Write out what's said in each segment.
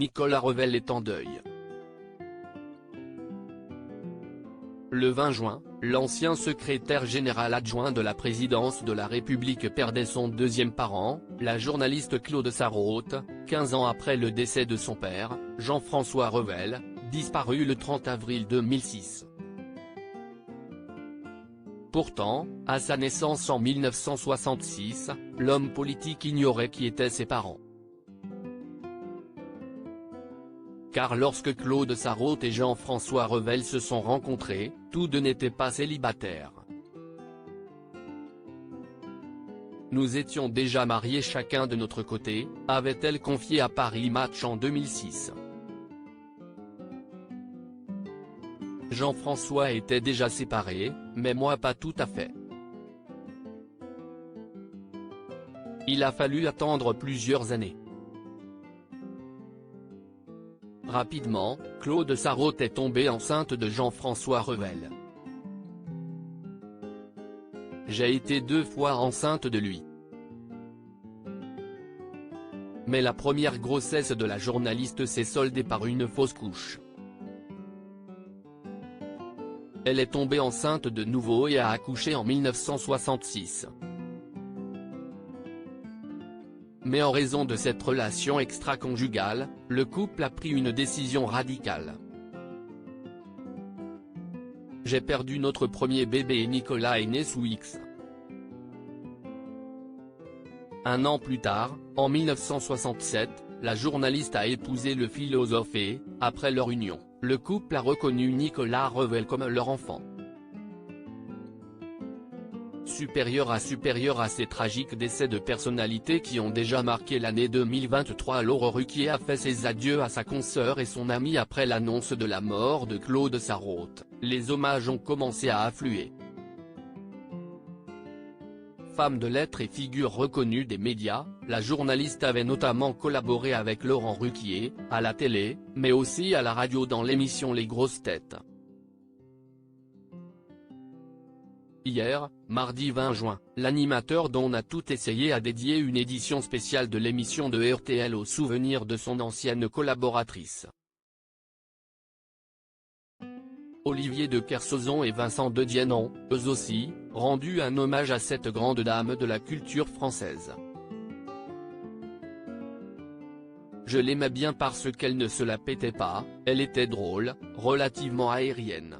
Nicolas Revel est en deuil. Le 20 juin, l'ancien secrétaire général adjoint de la présidence de la République perdait son deuxième parent, la journaliste Claude Sarraute, 15 ans après le décès de son père, Jean-François Revel, disparu le 30 avril 2006. Pourtant, à sa naissance en 1966, l'homme politique ignorait qui étaient ses parents. Car lorsque Claude Sarraute et Jean-François Revel se sont rencontrés, tous deux n'étaient pas célibataires. Nous étions déjà mariés chacun de notre côté, avait-elle confié à Paris Match en 2006. Jean-François était déjà séparé, mais moi pas tout à fait. Il a fallu attendre plusieurs années. Rapidement, Claude Sarraute est tombée enceinte de Jean-François Revel. J'ai été 2 fois enceinte de lui. Mais la première grossesse de la journaliste s'est soldée par une fausse couche. Elle est tombée enceinte de nouveau et a accouché en 1966. Mais en raison de cette relation extra-conjugale, le couple a pris une décision radicale. J'ai perdu notre premier bébé et Nicolas est né sous X. Un an plus tard, en 1967, la journaliste a épousé le philosophe et, après leur union, le couple a reconnu Nicolas Revel comme leur enfant. Supérieur à ces tragiques décès de personnalités qui ont déjà marqué l'année 2023, Laure Ruquier a fait ses adieux à sa consoeur et son amie après l'annonce de la mort de Claude Sarraute. Les hommages ont commencé à affluer. Femme de lettres et figure reconnue des médias, la journaliste avait notamment collaboré avec Laurent Ruquier, à la télé, mais aussi à la radio dans l'émission Les Grosses Têtes. Hier, mardi 20 juin, l'animateur d'On a tout essayé a dédié une édition spéciale de l'émission de RTL au souvenir de son ancienne collaboratrice. Olivier de Kersauzon et Vincent de Dienne ont, eux aussi, rendu un hommage à cette grande dame de la culture française. Je l'aimais bien parce qu'elle ne se la pétait pas, elle était drôle, relativement aérienne.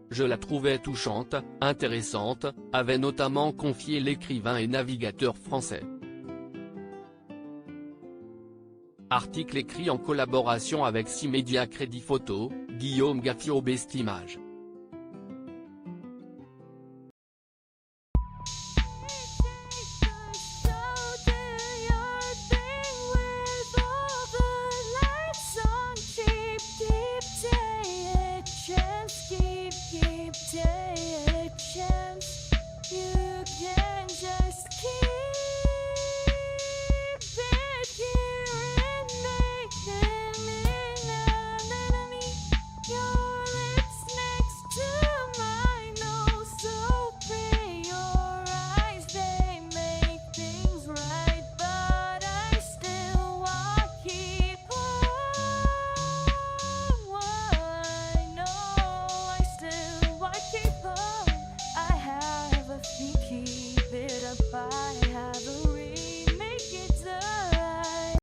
Je la trouvais touchante, intéressante, avait notamment confié l'écrivain et navigateur français. Article écrit en collaboration avec 6 médias Crédit Photo, Guillaume Gaffio Best Images. Yeah.